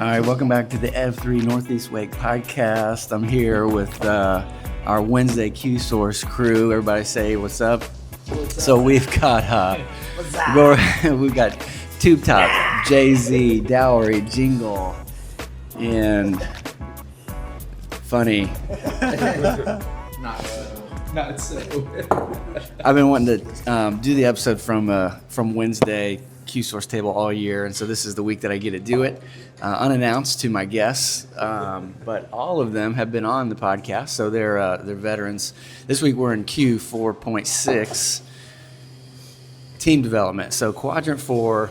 All right, welcome back to the F3 Northeast Wake podcast. I'm here with our Wednesday Q Source crew. Everybody say what's up. So we've got we've got Tube Top, Jay-Z, Dowry, Jingle, and Funny. Not so. I've been wanting to do the episode from Wednesday Q Source table all year, and so this is the week that I get to do it unannounced to my guests. But all of them have been on the podcast, so they're veterans. This week we're in Q 4.6, team development. So quadrant 4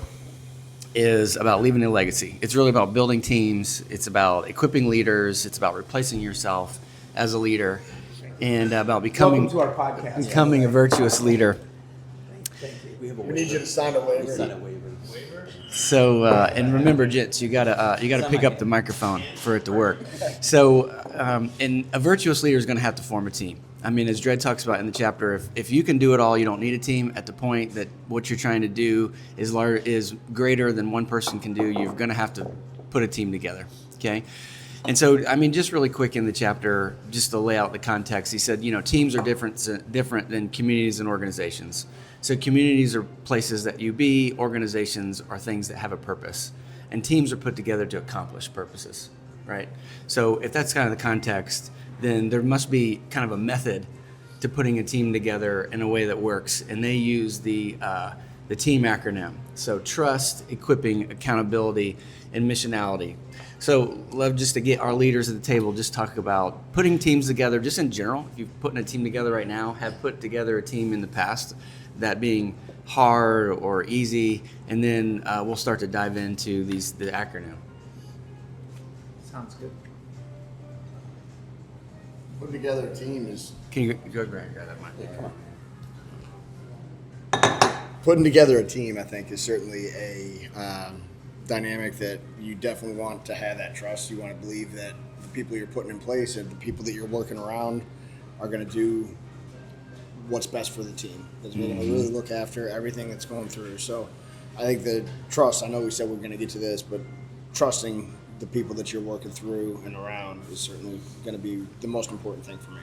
is about leaving a legacy. It's really about building teams. It's about equipping leaders. It's about replacing yourself as a leader, and about becoming Welcome to our podcast. becoming a virtuous leader. We need you to sign a waiver. So and remember, gents, you gotta pick up the microphone for it to work. So and a virtuous leader is going to have to form a team. I mean, as Dredd talks about in the chapter, if you can do it all, you don't need a team. At the point that what you're trying to do is greater than one person can do, you're going to have to put a team together. Okay. And so, I mean, just really quick in the chapter, just to lay out the context, he said, teams are different than communities and organizations. So communities are places that you be, organizations are things that have a purpose, and teams are put together to accomplish purposes, right? So if that's kind of the context, then there must be kind of a method to putting a team together in a way that works, and they use the team acronym. So trust, equipping, accountability, and missionality. So love just to get our leaders at the table, just talk about putting teams together, just in general. If you're putting a team together right now, have put together a team in the past, that being hard or easy, and then we'll start to dive into the acronym. Sounds good. Putting together a team is Can you go grab that mic? Yeah, come on. Putting together a team, I think, is certainly a dynamic that you definitely want to have that trust. You want to believe that the people you're putting in place and the people that you're working around are going to do what's best for the team. Because we're going to really look after everything that's going through. So I think the trust, I know we said we're going to get to this, but trusting the people that you're working through and around is certainly going to be the most important thing for me.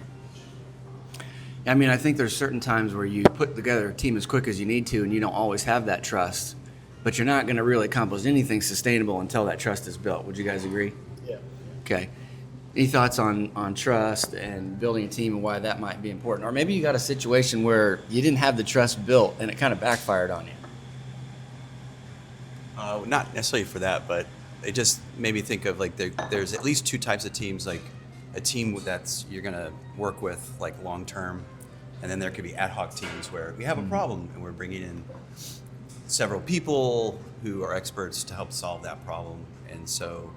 I mean, I think there's certain times where you put together a team as quick as you need to, and you don't always have that trust, but you're not going to really accomplish anything sustainable until that trust is built. Would you guys agree? Yeah. Okay. Any thoughts on trust and building a team and why that might be important? Or maybe you got a situation where you didn't have the trust built and it kind of backfired on you. Not necessarily for that, but it just made me think of like there's at least two types of teams, like a team that's you're going to work with like long term, and then there could be ad hoc teams where we have a problem and we're bringing in several people who are experts to help solve that problem. And so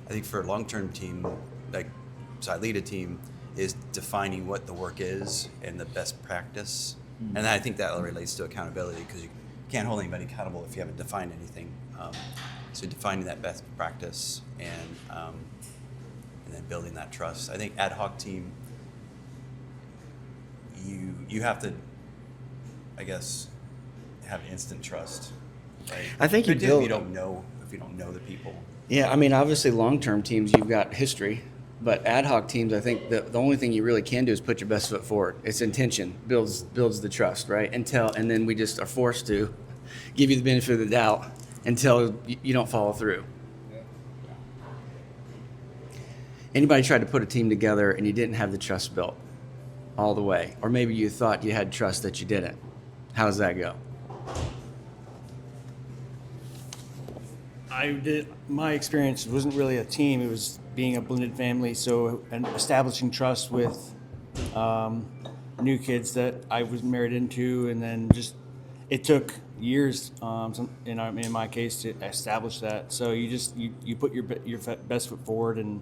I think for a long-term team, so I lead a team, is defining what the work is and the best practice. And I think that relates to accountability, because you can't hold anybody accountable if you haven't defined anything. So defining that best practice and then building that trust. I think ad hoc team, you have to, I guess, have instant trust. Right? I think if you don't know the people. Yeah, I mean, obviously long-term teams, you've got history, but ad hoc teams, I think the only thing you really can do is put your best foot forward. It's intention, builds the trust, right? And then we just are forced to give you the benefit of the doubt until you don't follow through. Yeah. Anybody tried to put a team together and you didn't have the trust built all the way, or maybe you thought you had trust that you didn't. How does that go? My experience wasn't really a team. It was being a blended family. So, and establishing trust with new kids that I was married into, and then it took years. In my case, to establish that. So you put your best foot forward, and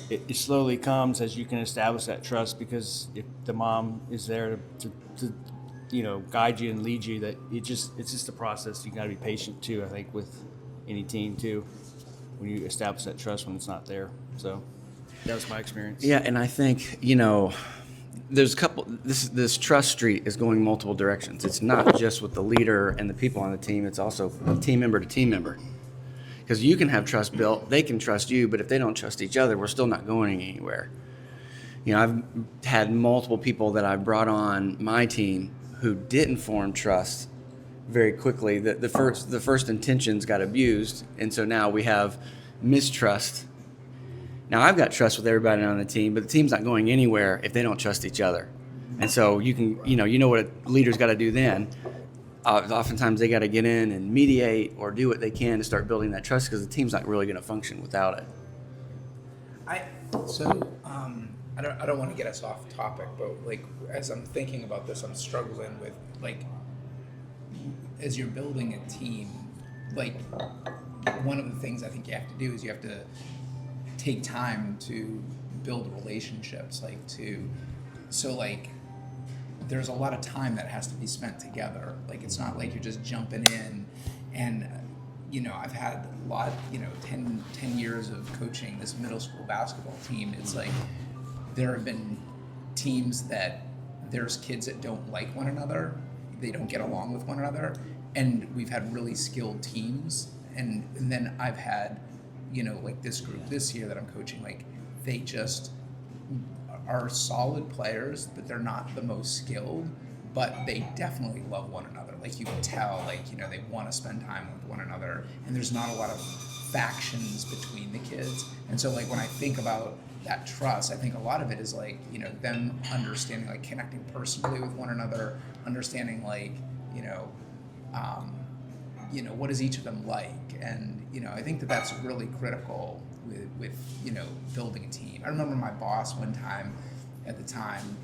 it slowly comes as you can establish that trust. Because if the mom is there to guide you and lead you, that it's just a process. You got to be patient too, I think, with any team too, when you establish that trust when it's not there. So that was my experience. Yeah, and I think, there's a couple, this trust street is going multiple directions. It's not just with the leader and the people on the team, it's also team member to team member. Because you can have trust built, they can trust you, but if they don't trust each other, we're still not going anywhere. I've had multiple people that I brought on my team who didn't form trust very quickly. The first intentions got abused, and so now we have mistrust. Now I've got trust with everybody on the team, but the team's not going anywhere if they don't trust each other. And so you know what a leader's got to do then. Oftentimes they got to get in and mediate or do what they can to start building that trust, because the team's not really going to function without it. I don't want to get us off topic, but like as I'm thinking about this, I'm struggling with like as you're building a team, like one of the things I think you have to do is you have to take time to build relationships, there's a lot of time that has to be spent together. Like it's not like you're just jumping in and I've had a lot, 10 years of coaching this middle school basketball team. It's like there have been teams that there's kids that don't like one another, they don't get along with one another, and we've had really skilled teams. And then I've had, like this group this year that I'm coaching, like they just are solid players, but they're not the most skilled, but they definitely love one another. Like you can tell, they want to spend time with one another, and there's not a lot of factions between the kids. And so like when I think about that trust, I think a lot of it is like, them understanding, like connecting personally with one another, understanding what is each of them like. And, I think that that's really critical with building a team. I remember my boss one time at the time,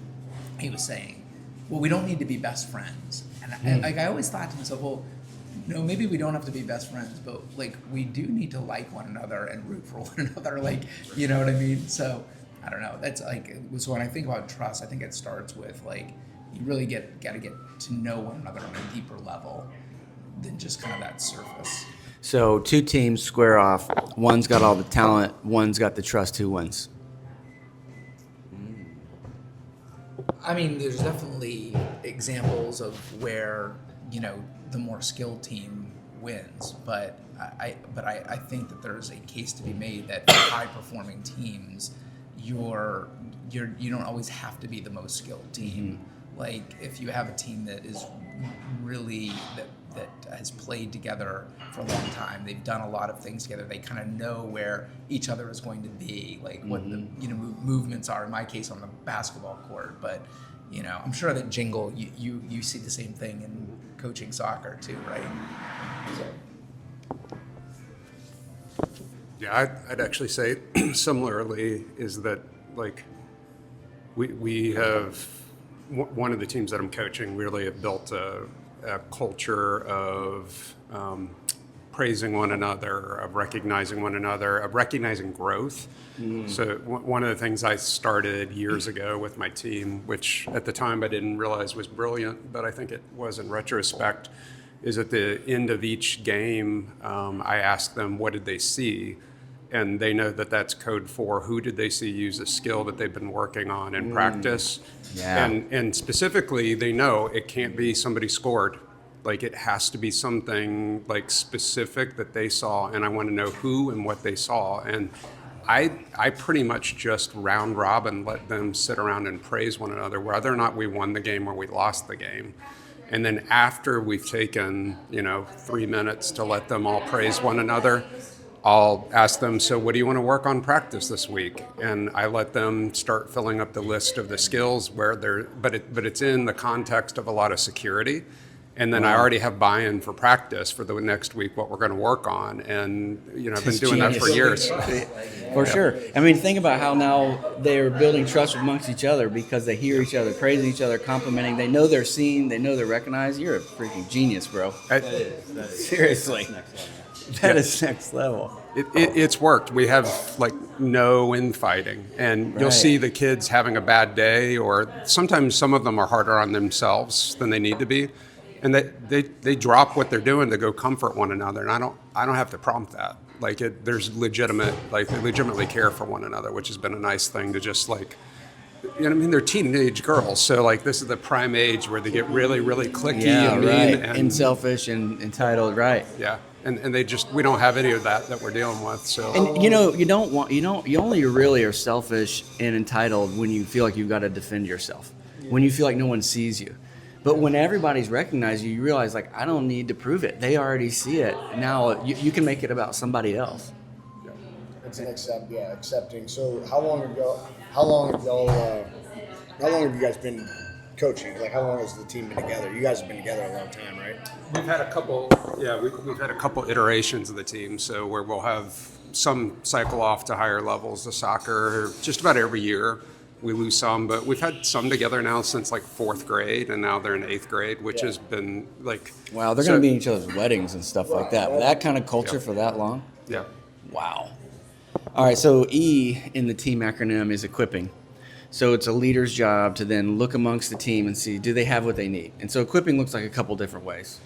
he was saying, well, we don't need to be best friends. And I always thought to myself, well, no, maybe we don't have to be best friends, but like we do need to like one another and root for one another. Like, you know what I mean? So I don't know. That's like, so when I think about trust, I think it starts with like, you really got to get to know one another on a deeper level than just kind of that surface. So 2 teams square off. One's got all the talent. One's got the trust. Who wins? I mean, there's definitely examples of where, the more skilled team wins, but I think that there's a case to be made that for high performing teams, you don't always have to be the most skilled team. Mm-hmm. Like if you have a team that is really that has played together for a long time, they've done a lot of things together, they kind of know where each other is going to be, like what the movements are, in my case on the basketball court. But I'm sure that Jingle, you see the same thing in coaching soccer too, right? So. Yeah, I'd actually say similarly is that like we have one of the teams that I'm coaching really have built a culture of praising one another, of recognizing one another, of recognizing growth. So one of the things I started years ago with my team, which at the time I didn't realize was brilliant, but I think it was in retrospect, is at the end of each game, I asked them what did they see, and they know that that's code for who did they see use a skill that they've been working on in practice. Yeah. And specifically, they know it can't be somebody scored. Like it has to be something like specific that they saw, and I want to know who and what they saw. And I pretty much just round robin let them sit around and praise one another, whether or not we won the game or we lost the game. And then after we've taken 3 minutes to let them all praise one another, I'll ask them, so what do you want to work on practice this week? And I let them start filling up the list of the skills where they're, but it's in the context of a lot of security. And then I already have buy-in for practice for the next week, what we're going to work on. And, I've been doing that for years. For sure. I mean, think about how now they're building trust amongst each other because they hear each other, praising each other, complimenting. They know they're seen. They know they're recognized. You're a freaking genius, bro. Seriously. That is next level. It's worked. We have like no infighting, and you'll see the kids having a bad day, or sometimes some of them are harder on themselves than they need to be, and they drop what they're doing to go comfort one another. And I don't have to prompt that. Like there's they legitimately care for one another, which has been a nice thing to just like. They're teenage girls, so like this is the prime age where they get really, really cliquey and mean and selfish and entitled, right? Yeah. And we don't have any of that we're dealing with. So And you only really are selfish and entitled when you feel like you've got to defend yourself, when you feel like no one sees you. But when everybody's recognized you, you realize, like, I don't need to prove it. They already see it. Now you can make it about somebody else. It's an accepting. So how long have you guys been coaching? Like, how long has the team been together? You guys have been together a long time, right? we've had a couple. Yeah, we've had a couple iterations of the team. So where we'll have some cycle off to higher levels of soccer just about every year. We lose some, but we've had some together now since like 4th grade, and now they're in 8th grade, which has been like. Wow, they're going to be in each other's weddings and stuff like that. That kind of culture for that long? Yeah. Wow. All right, so E in the team acronym is equipping. So it's a leader's job to then look amongst the team and see, do they have what they need? And so equipping looks like a couple different ways.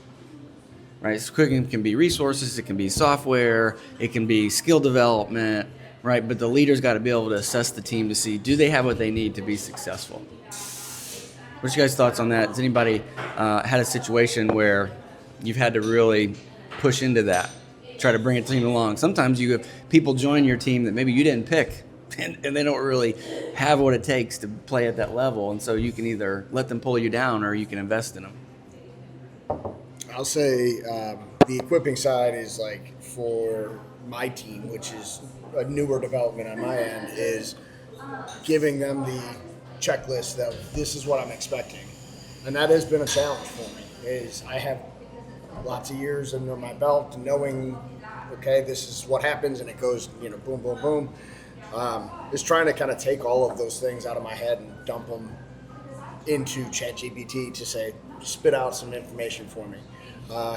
Right? So equipping can be resources, it can be software, it can be skill development, right? But the leader's got to be able to assess the team to see, do they have what they need to be successful? What's your guys' thoughts on that? Has anybody had a situation where you've had to really push into that, try to bring a team along? Sometimes you have people join your team that maybe you didn't pick, and they don't really have what it takes to play at that level. And so you can either let them pull you down or you can invest in them. I'll say the equipping side is like for my team, which is a newer development on my end, is giving them the checklist of this is what I'm expecting. And that has been a challenge for me, is I have lots of years under my belt knowing, okay, this is what happens, and it goes, boom, boom, boom. Is trying to kind of take all of those things out of my head and dump them into ChatGPT to say, spit out some information for me.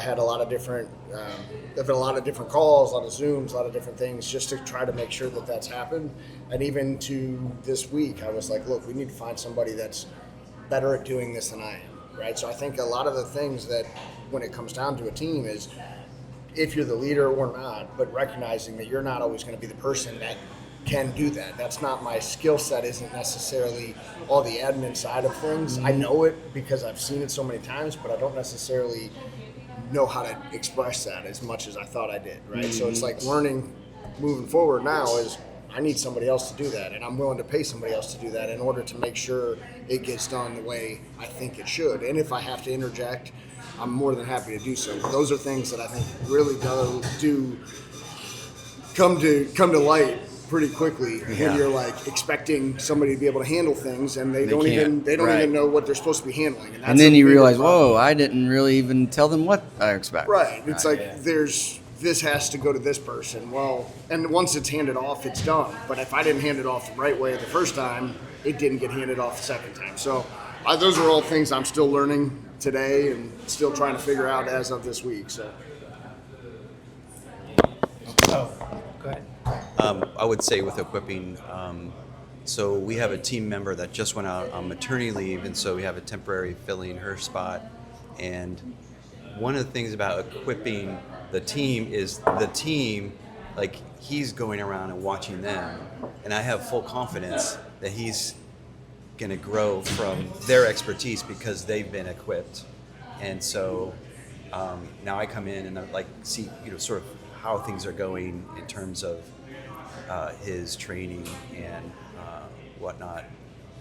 Had a lot of different, I've had a lot of different calls, a lot of Zooms, a lot of different things just to try to make sure that that's happened. And even to this week, I was like, look, we need to find somebody that's better at doing this than I am, right? So I think a lot of the things that when it comes down to a team is if you're the leader or not, but recognizing that you're not always going to be the person that can do that. That's not my skill set, isn't necessarily all the admin side of things. I know it because I've seen it so many times, but I don't necessarily know how to express that as much as I thought I did, right? So it's like learning moving forward now is I need somebody else to do that, and I'm willing to pay somebody else to do that in order to make sure it gets done the way I think it should. And if I have to interject, I'm more than happy to do so. Those are things that I think really do come to light pretty quickly when you're like expecting somebody to be able to handle things and they don't can't. even know what they're supposed to be handling. And, that's And then a you bigger realize, problem. whoa, I didn't really even tell them what I expect. Right. It's like this has to go to this person. Well, and once it's handed off, it's done. But if I didn't hand it off the right way the first time, it didn't get handed off the second time. So those are all things I'm still learning today and still trying to figure out as of this week. So. Go ahead. I would say with equipping, so we have a team member that just went out on maternity leave, and so we have a temporary filling her spot. And one of the things about equipping the team is the team, like he's going around and watching them, and I have full confidence that he's going to grow from their expertise because they've been equipped. And so now I come in and I like see, sort of how things are going in terms of his training and whatnot.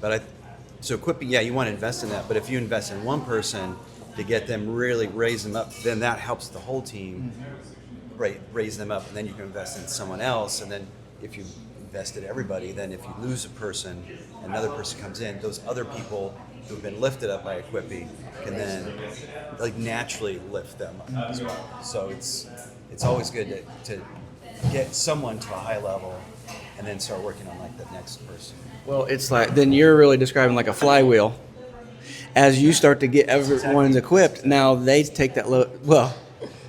But so equipping, you want to invest in that. But if you invest in one person to get them really raise them up, then that helps the whole team raise them up. And then you can invest in someone else. And then if you invested everybody, then if you lose a person, another person comes in, those other people who've been lifted up by equipping can then like naturally lift them up as well. So it's always good to get someone to a high level and then start working on like the next person. Well, it's like, then you're really describing like a flywheel. As you start to get everyone equipped, now they take that load. Well,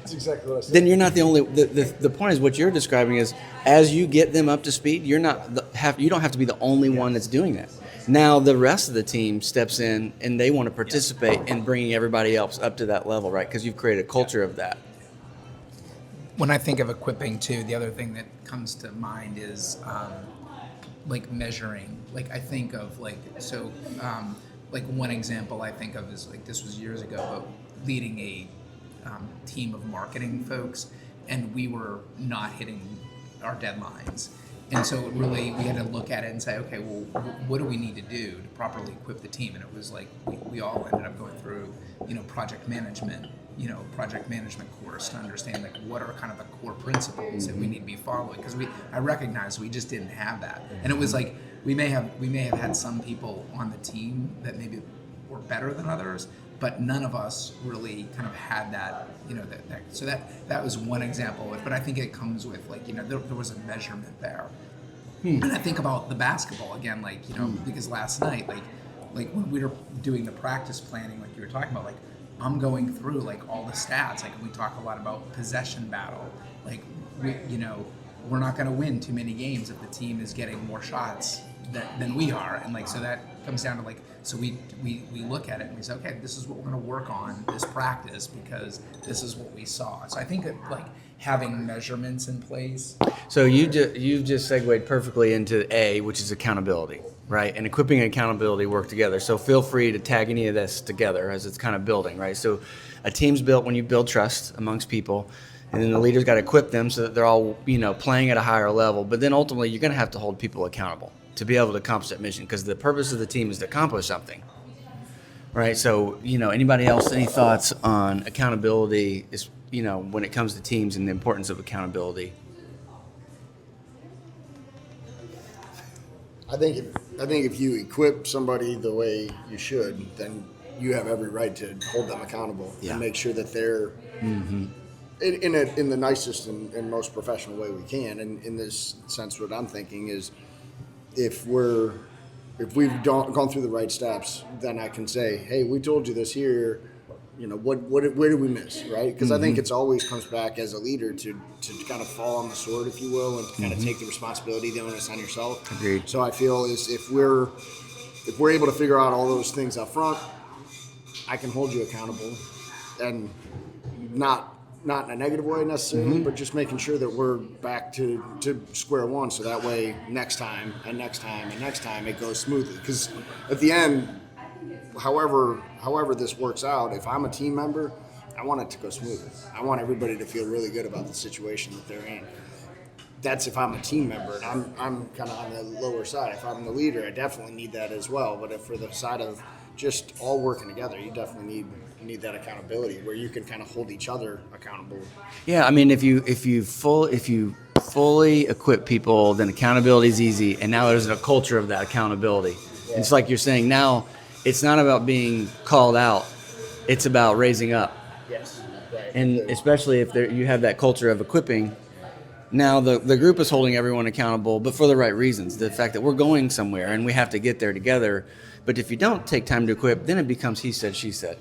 That's exactly what I said. then you're not the only. The point is what you're describing is as you get them up to speed, you don't have to be the only one that's doing that. Now the rest of the team steps in and they want to participate in bringing everybody else up to that level, right? Because you've created a culture of that. When I think of equipping too, the other thing that comes to mind is like measuring. Like I think of like one example I think of is like this was years ago, but leading a team of marketing folks, and we were not hitting our deadlines. And so it really, we had to look at it and say, okay, well, what do we need to do to properly equip the team? And it was like, we all ended up going through, project management course to understand like what are kind of the core principles that we need to be following. Because I recognized we just didn't have that. And it was like, we may have had some people on the team that maybe were better than others, but none of us really kind of had that, so that was one example. But I think it comes with like, there was a measurement there. And I think about the basketball again, like, because last night, like when we were doing the practice planning, like you were talking about, like I'm going through like all the stats, like we talk a lot about possession battle, like we're not going to win too many games if the team is getting more shots than we are, and like so that comes down to like, so we look at it and we say, okay, this is what we're going to work on this practice because this is what we saw. So I think that like having measurements in place. So you've just segued perfectly into A, which is accountability, right? And equipping and accountability work together. So feel free to tag any of this together as it's kind of building, right? So a team's built when you build trust amongst people, and then the leader's got to equip them so that they're all, playing at a higher level. But then ultimately, you're going to have to hold people accountable to be able to accomplish that mission, because the purpose of the team is to accomplish something, right? So, anybody else, any thoughts on accountability is, when it comes to teams and the importance of accountability? I think if you equip somebody the way you should, then you have every right to hold them accountable and make sure that they're in the nicest and most professional way we can. And in this sense, what I'm thinking is, if we've gone through the right steps, then I can say, hey, we told you this here. Where did we miss, right? Because I think it's always comes back as a leader to kind of fall on the sword, if you will, and to kind of take the responsibility, the onus on yourself. Agreed. So I feel is if we're able to figure out all those things up front, I can hold you accountable, and not in a negative way necessarily, but just making sure that we're back to square one, so that way next time it goes smoothly. Because at the end, however this works out, if I'm a team member, I want it to go smoothly. I want everybody to feel really good about the situation that they're in. That's if I'm a team member, and I'm kind of on the lower side. If I'm the leader, I definitely need that as well. But if for the side of just all working together, you definitely need that accountability where you can kind of hold each other accountable. Yeah, I mean, if you fully equip people, then accountability is easy, and now there's a culture of that accountability. Yeah. It's like you're saying now, it's not about being called out; it's about raising up. Yes, right. And especially if you have that culture of equipping. Now the group is holding everyone accountable, but for the right reasons. The fact that we're going somewhere and we have to get there together. But if you don't take time to equip, then it becomes he said, she said.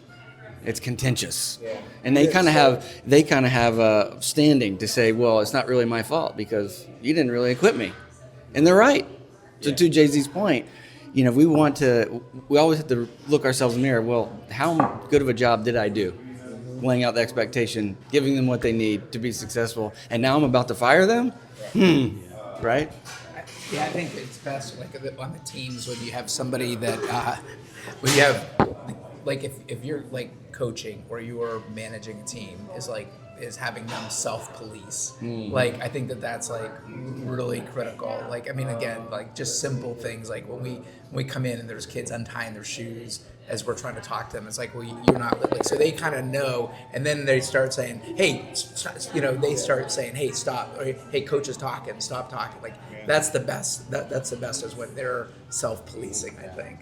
It's contentious. Yeah. And they kind of have a standing to say, well, it's not really my fault because you didn't really equip me. And they're right. So to Jay-Z's point, we always have to look ourselves in the mirror. Well, how good of a job did I do? Laying out the expectation, giving them what they need to be successful, and now I'm about to fire them? Right? Yeah, I think it's best like on the teams when you have somebody that, when you have, like if you're like coaching or you're managing a team, is having them self-police. Like, I think that's like really critical. Like, I mean, again, like just simple things like when we come in and there's kids untying their shoes as we're trying to talk to them, it's like, well, you're not like, so they kind of know, and then they start saying, hey, they start saying, hey, stop, or hey, coach is talking, stop talking. Like, that's the best. That's the best is when they're self-policing, I think.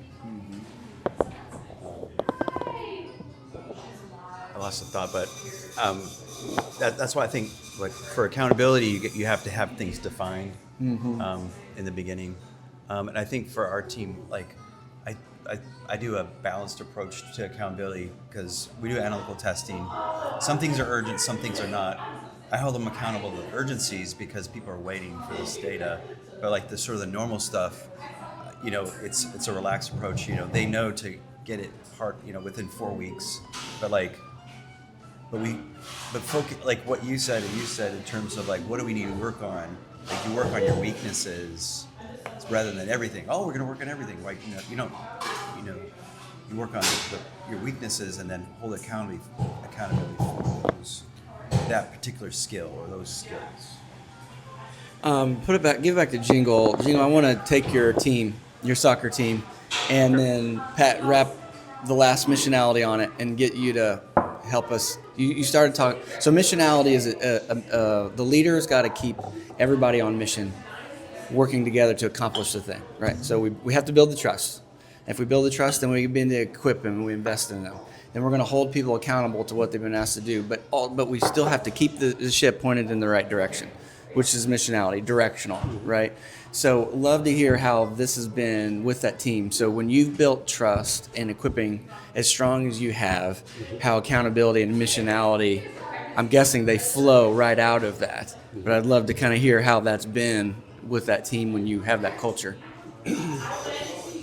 I lost the thought, but that's why I think, like, for accountability, you have to have things defined in the beginning, and I think for our team, like, I do a balanced approach to accountability because we do analytical testing. Some things are urgent, some things are not. I hold them accountable to urgencies because people are waiting for this data, but like the sort of the normal stuff, it's a relaxed approach. They know to get it within 4 weeks, but focus, like what you said in terms of like, what do we need to work on? Like, you work on your weaknesses rather than everything. Oh, we're going to work on everything. Like, you work on your weaknesses and then hold accountability for those. that particular skill or those skills? Give it back to Jingle. Jingle, I want to take your team, your soccer team, and then wrap the last missionality on it and get you to help us. You started talking. So missionality is the leader's got to keep everybody on mission, working together to accomplish the thing, right? So we have to build the trust. If we build the trust, then we begin to equip them and we invest in them. Then we're going to hold people accountable to what they've been asked to do. But we still have to keep the ship pointed in the right direction, which is missionality, directional, right? So love to hear how this has been with that team. So when you've built trust and equipping as strong as you have, how accountability and missionality, I'm guessing they flow right out of that. But I'd love to kind of hear how that's been with that team when you have that culture.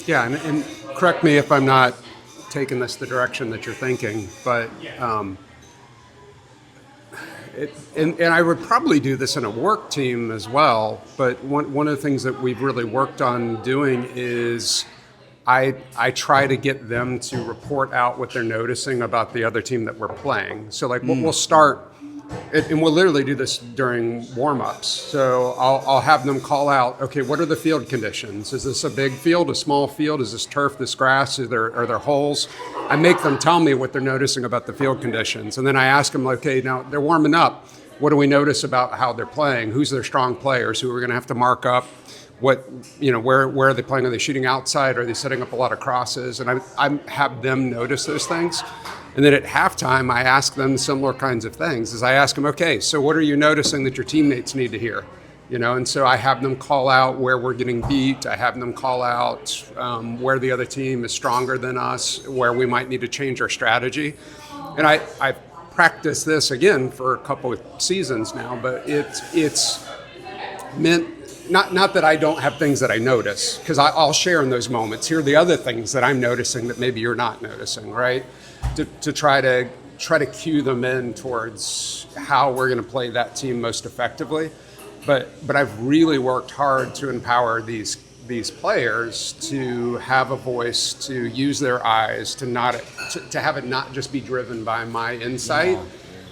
Yeah, and correct me if I'm not taking this the direction that you're thinking, but and I would probably do this in a work team as well, but one of the things that we've really worked on doing is I try to get them to report out what they're noticing about the other team that we're playing. So like we'll start, and we'll literally do this during warm-ups. So I'll have them call out, okay, what are the field conditions? Is this a big field, a small field? Is this turf, this grass? Are there holes? I make them tell me what they're noticing about the field conditions. And then I ask them, okay, now they're warming up. What do we notice about how they're playing? Who's their strong players? Who we're going to have to mark up? What, where are they playing? Are they shooting outside? Are they setting up a lot of crosses? And I have them notice those things. And then at halftime, I ask them similar kinds of things. Is I ask them, okay, so what are you noticing that your teammates need to hear? And so I have them call out where we're getting beat. I have them call out where the other team is stronger than us, where we might need to change our strategy. And I've practiced this again for a couple of seasons now, but it's meant, not that I don't have things that I notice, because I'll share in those moments. Here are the other things that I'm noticing that maybe you're not noticing, right? To try to cue them in towards how we're going to play that team most effectively. But I've really worked hard to empower these players to have a voice, to use their eyes, to have it not just be driven by my insight. Yeah.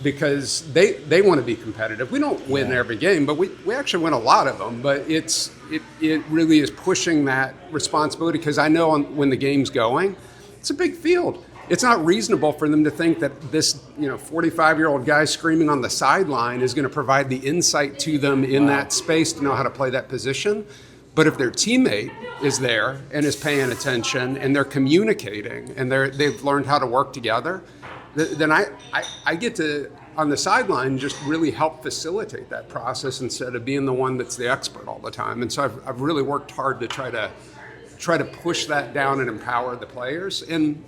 Because they want to be competitive. We don't win every game, but we actually win a lot of them. But it really is pushing that responsibility, because I know when the game's going, it's a big field. It's not reasonable for them to think that this 45-year-old guy screaming on the sideline is going to provide the insight to them in that space to know how to play that position. But if their teammate is there and is paying attention and they're communicating and they've learned how to work together, then I get to, on the sideline, just really help facilitate that process instead of being the one that's the expert all the time. And so I've really worked hard to try to push that down and empower the players. And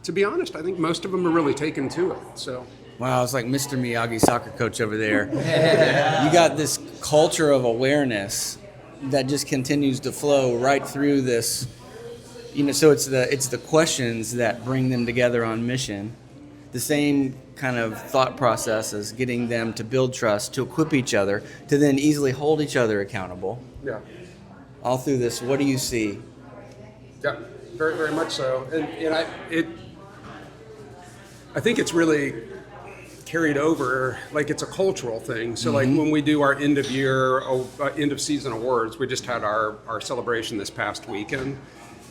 to be honest, I think most of them are really taken to it. So. Wow, it's like Mr. Miyagi, soccer coach over there. You got this culture of awareness that just continues to flow right through this. So it's the questions that bring them together on mission. The same kind of thought process as getting them to build trust, to equip each other, to then easily hold each other accountable. Yeah. All through this, what do you see? Yeah, very, very much so. And I think it's really carried over, like it's a cultural thing. So like when we do our end of year, end of season awards, we just had our celebration this past weekend.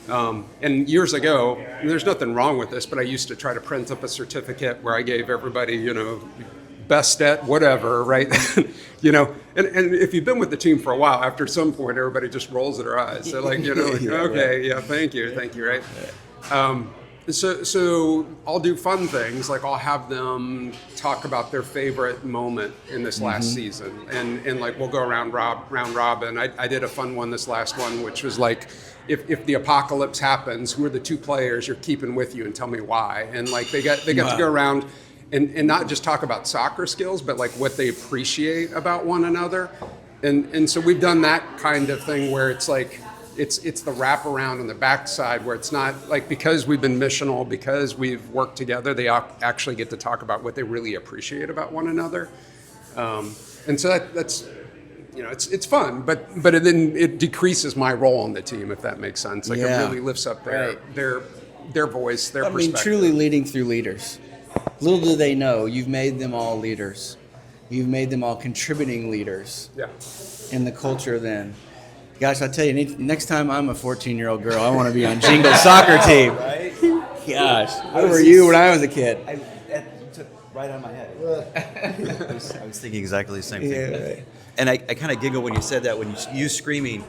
And years ago, and there's nothing wrong with this, but I used to try to print up a certificate where I gave everybody, best at whatever, right? And if you've been with the team for a while, after some point, everybody just rolls their eyes. They're like, okay, yeah, thank you, right? So I'll do fun things, like I'll have them talk about their favorite moment in this last season, and like we'll go round robin. I did a fun one this last one, which was like, if the apocalypse happens, who are the two players you're keeping with you, and tell me why. And like they got to go around and not just talk about soccer skills, but like what they appreciate about one another. And so we've done that kind of thing where it's like, it's the wraparound on the backside where it's not like, because we've been missional, because we've worked together, they actually get to talk about what they really appreciate about one another. And so that's, it's fun, but then it decreases my role on the team, if that makes sense. Like it really lifts up their voice, their perspective. Truly leading through leaders. Little do they know, you've made them all leaders. You've made them all contributing leaders Yeah. in the culture then. Gosh, I tell you, next time I'm a 14-year-old girl, I want to be on Jingle's soccer team. Right? Gosh, where were you when I was a kid? That took right on my head. I was thinking exactly the same thing. Yeah, right. And I kind of giggle when you said that, when you screaming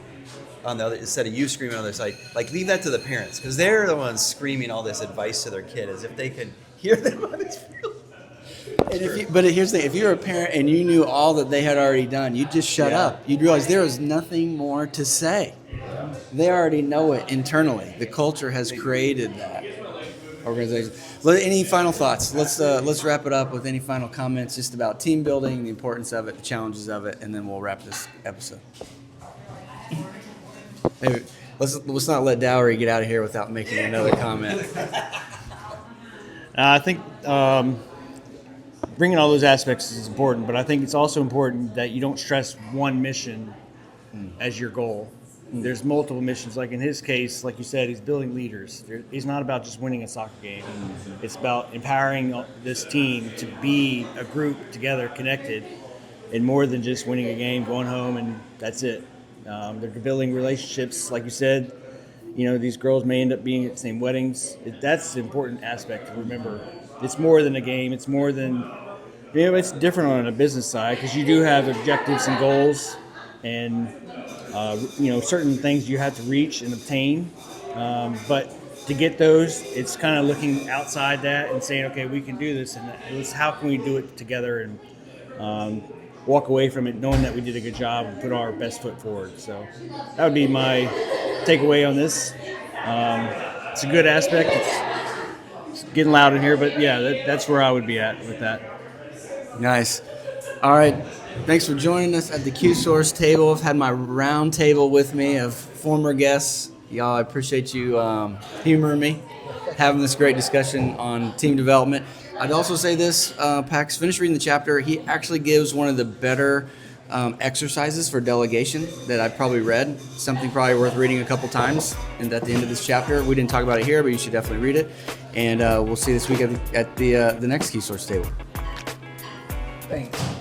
on the other, instead of you screaming on the other side, like leave that to the parents, because they're the ones screaming all this advice to their kid as if they could hear them on this field. But here's the thing: if you're a parent and you knew all that they had already done, you'd just shut up. You'd realize there is nothing more to say. They already know it internally. The culture has created that organization. Any final thoughts? Let's wrap it up with any final comments just about team building, the importance of it, the challenges of it, and then we'll wrap this episode. Hey, let's not let Dowry get out of here without making another comment. I think bringing all those aspects is important, but I think it's also important that you don't stress one mission as your goal. There's multiple missions. Like in his case, like you said, he's building leaders. He's not about just winning a soccer game. It's about empowering this team to be a group together, connected, and more than just winning a game, going home, and that's it. They're building relationships, like you said. You know, these girls may end up being at the same weddings. That's the important aspect to remember. It's more than a game. It's more than, it's different on a business side because you do have objectives and goals and, certain things you have to reach and obtain. But to get those, it's kind of looking outside that and saying, okay, we can do this. And how can we do it together and walk away from it knowing that we did a good job and put our best foot forward. So that would be my takeaway on this. It's a good aspect. It's getting loud in here, but yeah, that's where I would be at with that. Nice. All right. Thanks for joining us at the Q-Source table. I've had my round table with me of former guests. Y'all, I appreciate you humoring me, having this great discussion on team development. I'd also say this, Pax, finish reading the chapter. He actually gives one of the better exercises for delegation that I've probably read. Something probably worth reading a couple times. And at the end of this chapter, we didn't talk about it here, but you should definitely read it. And we'll see you this week at the next Q-Source table. Thanks.